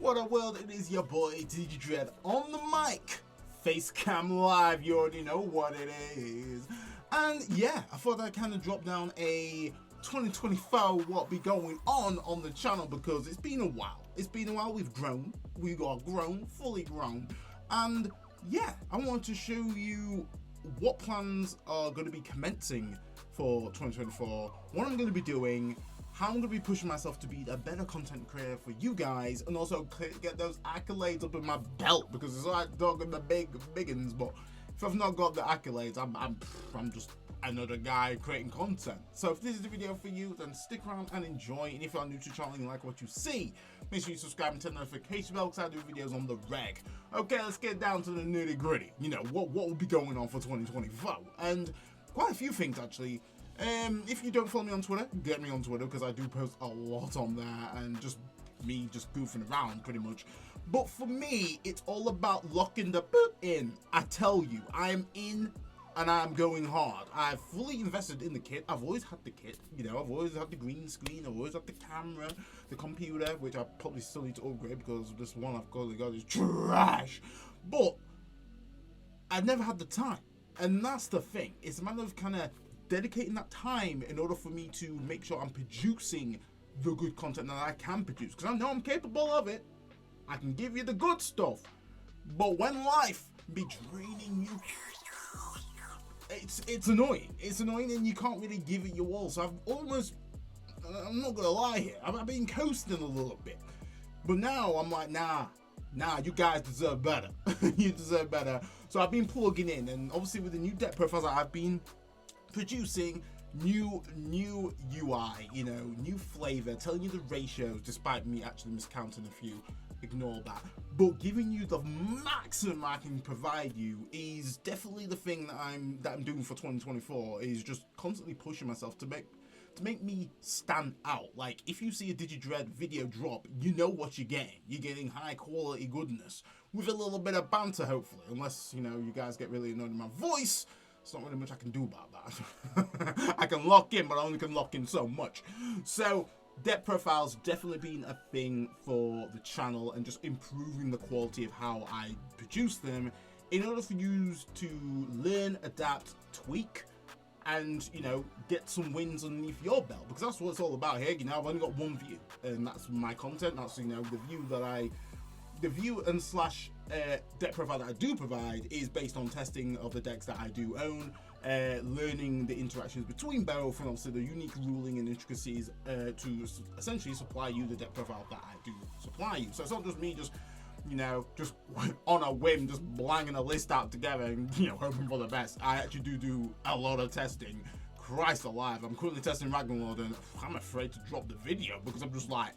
What up, world? It is your boy Digidread on the mic. Facecam live, you already know what it is. And yeah, I thought I'd kind of drop down a 2024 what be going on the channel because it's been a while. It's been a while. We've grown. We are grown, fully grown. And yeah, I want to show you what plans are going to be commencing for 2024, what I'm going to be doing, how I'm going to be pushing myself to be a better content creator for you guys, and also get those accolades up in my belt, because it's like talking the biggins, but if I've not got the accolades, I'm just another guy creating content. So if this is the video for you, then stick around and enjoy. And if you're new to the channel and you like what you see, make sure you subscribe and turn the notification bell, because I do videos on the reg. Okay, let's get down to the nitty gritty. You know, what will be going on for 2024, and quite a few things actually. If you don't follow me on Twitter, get me on Twitter, because I do post a lot on there, and just me just goofing around pretty much. But for me, it's all about locking the boot in. I tell you, I'm in and I'm going hard. I've fully invested in the kit. I've always had the kit, you know, I've always had the green screen, I've always had the camera, the computer, which I probably still need to upgrade because this one I've currently got is trash. But I've never had the time. And that's the thing. It's a matter of kind of dedicating that time in order for me to make sure I'm producing the good content that I can produce, because I know I'm capable of it. I can give you the good stuff, but when life be draining you, it's annoying. It's annoying, and you can't really give it your all. So I'm not gonna lie here, I've been coasting a little bit, but now I'm like, nah, you guys deserve better. You deserve better. So I've been plugging in, and obviously with the new deck profiles, I've been producing new UI, you know, new flavor, telling you the ratios, despite me actually miscounting a few. Ignore that. But giving you the maximum I can provide you is definitely the thing that I'm doing for 2024. Is just constantly pushing myself to make me stand out. Like, if you see a Digidread video drop, you know what you're getting. You're getting high quality goodness with a little bit of banter, hopefully. Unless, you know, you guys get really annoyed with my voice. There's not really much I can do about that. I can lock in, but I only can lock in so much. So deck profiles definitely been a thing for the channel, and just improving the quality of how I produce them in order for you to learn, adapt, tweak, and, you know, get some wins underneath your belt, because that's what it's all about here. You know, I've only got one view, and that's my content. That's, you know, the view and slash deck profile that I do provide is based on testing of the decks that I do own, learning the interactions between both, and also the unique ruling and intricacies to essentially supply you the deck profile that I do supply you. So it's not just me just, you know, just on a whim, just blanging a list out together and, you know, hoping for the best. I actually do a lot of testing. Christ alive, I'm currently testing Ragnarok, and I'm afraid to drop the video because I'm just like,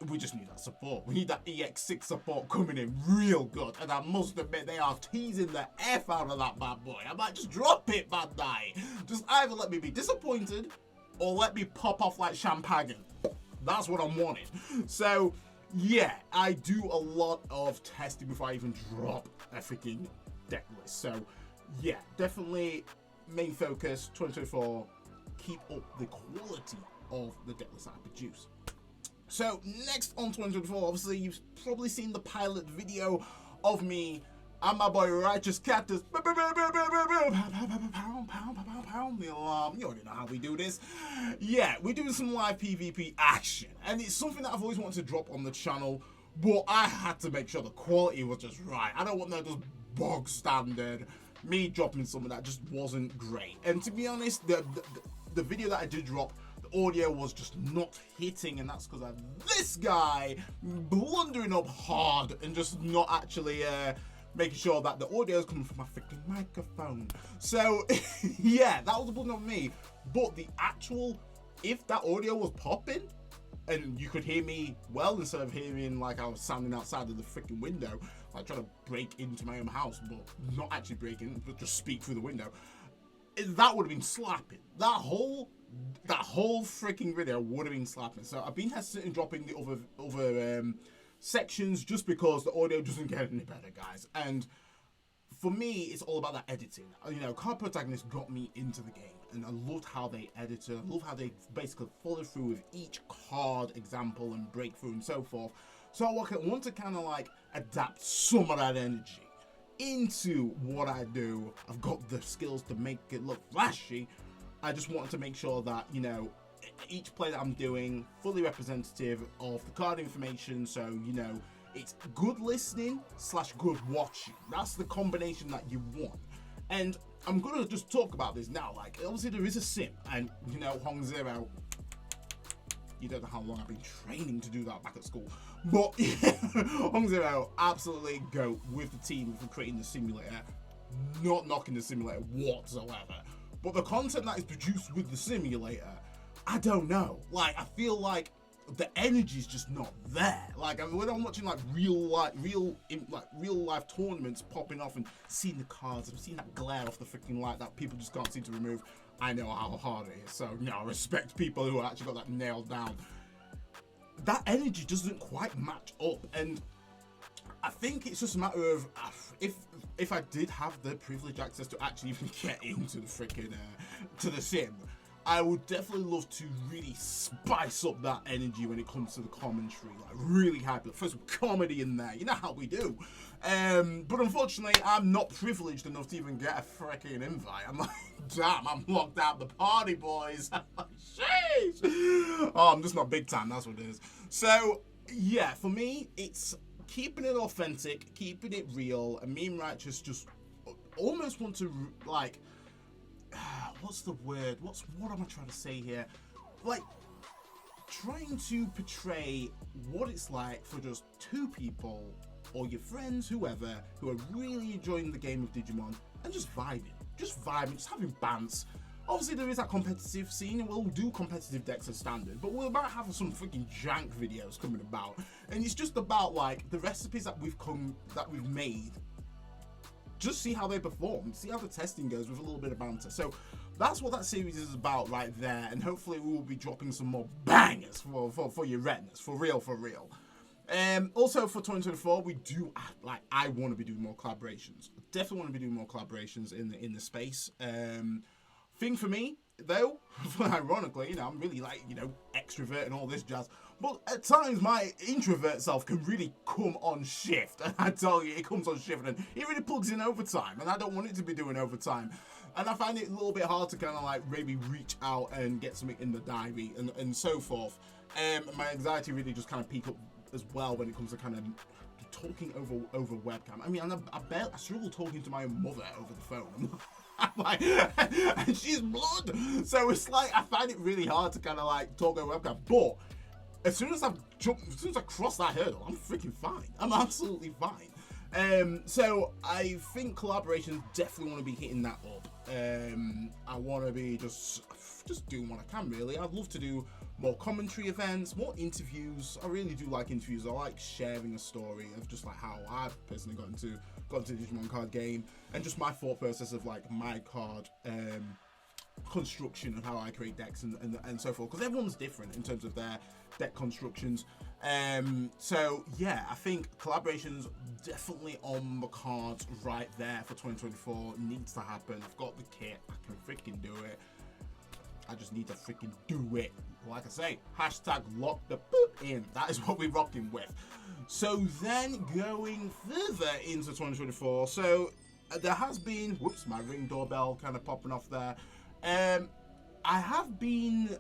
we just need that support. We need that EX6 support coming in real good. And I must admit, they are teasing the F out of that bad boy. I might just drop it, bandai. Just either let me be disappointed or let me pop off like champagne. That's what I'm wanting. So yeah, I do a lot of testing before I even drop a freaking deck list. So yeah, definitely main focus 2024, keep up the quality of the deck list I produce. So next on 2024, obviously you've probably seen the pilot video of me and my boy Righteous Cactus. The alarm. You already know how we do this. Yeah, we're doing some live PvP action, and it's something that I've always wanted to drop on the channel, but I had to make sure the quality was just right. I don't want that just bog standard. Me dropping something that just wasn't great. And to be honest, the video that I did drop, audio was just not hitting, and that's because of this guy blundering up hard and just not actually making sure that the audio is coming from my freaking microphone. So yeah, that was a blunder on me. But the actual, if that audio was popping and you could hear me well, instead of hearing like I was sounding outside of the freaking window, like trying to break into my own house, but not actually break in, but just speak through the window, that would have been slapping. That whole freaking video would have been slapping. So I've been hesitant in dropping the other sections just because the audio doesn't get any better, guys. And for me, it's all about that editing. You know, Card Protagonist got me into the game, and I loved how they edited. I love how they basically followed through with each card example and breakthrough and so forth. So I want to kind of like adapt some of that energy into what I do. I've got the skills to make it look flashy. I just wanted to make sure that, you know, each play that I'm doing fully representative of the card information, so you know it's good listening / good watching. That's the combination that you want. And I'm gonna just talk about this now. Like, obviously there is a sim, and you know, Hong Zero, you don't know how long I've been training to do that back at school, but Hong Zero absolutely go with the team for creating the simulator. Not knocking the simulator whatsoever, but the content that is produced with the simulator, I don't know. Like, I feel like the energy's just not there. Like, I mean, when I'm watching like real life tournaments popping off and seeing the cards, I'm seeing that glare off the freaking light that people just can't seem to remove. I know how hard it is. So, you know, I respect people who actually got that nailed down. That energy doesn't quite match up, and I think it's just a matter of if I did have the privileged access to actually even get into the freaking to the sim, I would definitely love to really spice up that energy when it comes to the commentary, like really hype it, throw some comedy in there. You know how we do. But unfortunately, I'm not privileged enough to even get a freaking invite. I'm like, damn, I'm locked out the party, boys. I'm like, sheesh. Oh, I'm just not big time. That's what it is. So yeah, for me, it's keeping it authentic, keeping it real, and me and Righteous just almost want to, like, what's the word? What am I trying to say here? Like, trying to portray what it's like for just two people, or your friends, whoever, who are really enjoying the game of Digimon, and just vibing, just having bants. Obviously, there is that competitive scene, and we'll do competitive decks as standard, but we're about having some freaking jank videos coming about, and it's just about like the recipes that we've made. Just see how they perform, see how the testing goes with a little bit of banter. So that's what that series is about right there, and hopefully we will be dropping some more bangers for your retinas, for real. Also for 2024, we do, like, I want to be doing more collaborations. Definitely want to be doing more collaborations in the space. Thing for me, though, ironically, you know, I'm really like, you know, extrovert and all this jazz, but at times my introvert self can really come on shift, and I tell you, it comes on shift, and it really plugs in overtime, and I don't want it to be doing overtime, and I find it a little bit hard to kind of like maybe reach out and get something in the diary and so forth. My anxiety really just kind of peak up as well when it comes to kind of talking over webcam. I mean, I struggle talking to my own mother over the phone. I'm like, and she's blood, so it's like I find it really hard to kind of like talk over webcam. But as soon as I cross that hurdle, I'm freaking fine. I'm absolutely fine. So I think collaborations definitely want to be hitting that up. I want to be just doing what I can, really. I'd love to do more commentary events, more interviews. I really do like interviews. I like sharing a story of just like how I've personally got into the Digimon card game, and just my thought process of like my card construction and how I create decks and so forth, because everyone's different in terms of their deck constructions. So yeah, I think collaborations definitely on the cards right there for 2024. Needs to happen. I've got the kit, I can freaking do it. I just need to freaking do it. Like I say, hashtag lock the boot in. That is what we're rocking with. So then going further into 2024, so there has been, whoops, my Ring doorbell kind of popping off there. I have been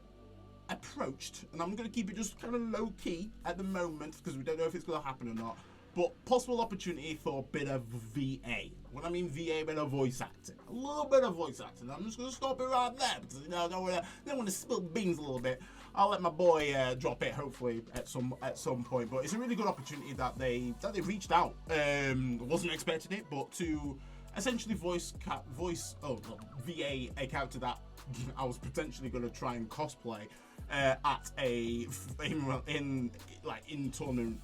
approached, and I'm going to keep it just kind of low key at the moment because we don't know if it's going to happen or not, but possible opportunity for a bit of VA. When I mean VA, a bit of voice acting. A little bit of voice acting. I'm just going to stop it right there because, you know, I don't want to spill beans a little bit. I'll let my boy drop it hopefully at some point. But it's a really good opportunity that they reached out. Wasn't expecting it, but to essentially voice VA a character that I was potentially going to try and cosplay at in tournament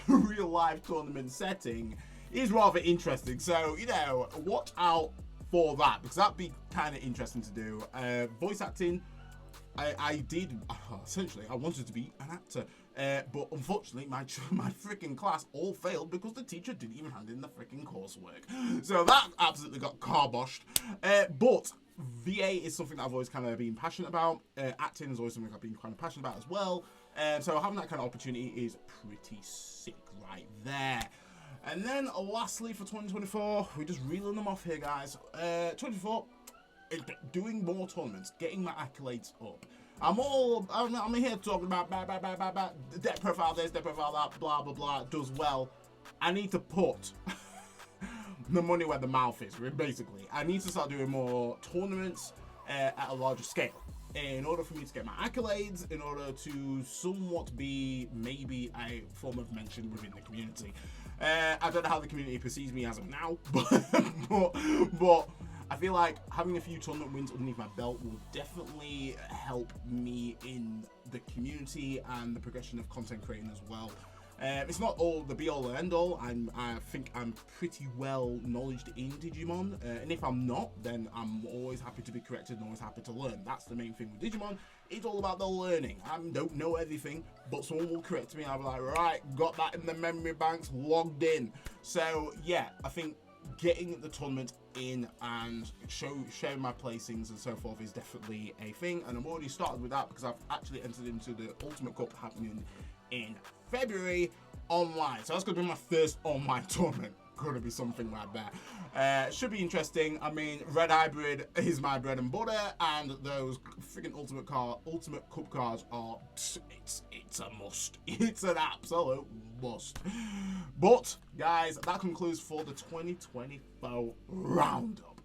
real life tournament setting is rather interesting. So, you know, watch out for that because that'd be kind of interesting to do. Voice acting, I did essentially I wanted to be an actor, but unfortunately my freaking class all failed because the teacher didn't even hand in the freaking coursework. So that absolutely got carboshed. But VA is something that I've always kind of been passionate about. Acting is always something I've been kind of passionate about as well. So having that kind of opportunity is pretty sick right there. And then lastly for 2024, we're just reeling them off here, guys. 24, doing more tournaments, getting my accolades up. I'm here talking about debt profile this, debt profile that, blah blah blah, does well. I need to put the money where the mouth is, basically. I need to start doing more tournaments at a larger scale in order for me to get my accolades, in order to somewhat be maybe a form of mention within the community. I don't know how the community perceives me as of now, but I feel like having a few tournament wins underneath my belt will definitely help me in the community and the progression of content creating as well. It's not all the be all and end all. I think I'm pretty well knowledged in Digimon, and if I'm not, then I'm always happy to be corrected and always happy to learn. That's the main thing with Digimon. It's all about the learning. I don't know everything, but someone will correct me. I'll be like, right, got that in the memory banks, logged in. So yeah, I think getting the tournament in and showing my placings and so forth is definitely a thing, and I'm already started with that because I've actually entered into the Ultimate Cup happening in February online. So that's going to be my first online tournament. Going to be something like that. Should be interesting. I mean, Red Hybrid is my bread and butter, and those freaking Ultimate Cup cards are, it's a must. It's an absolute must. But guys, that concludes for the 2024 roundup.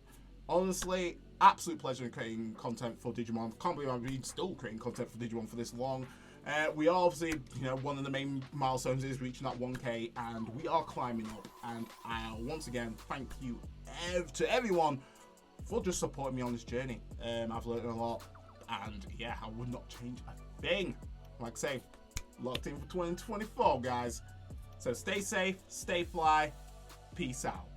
Honestly, absolute pleasure in creating content for Digimon. Can't believe I've been still creating content for Digimon for this long. We are obviously, one of the main milestones is reaching that 1K, and we are climbing up. And I once again thank you to everyone for just supporting me on this journey. I've learned a lot, and yeah, I would not change a thing. Like I say, locked in for 2024, guys. So stay safe, stay fly, peace out.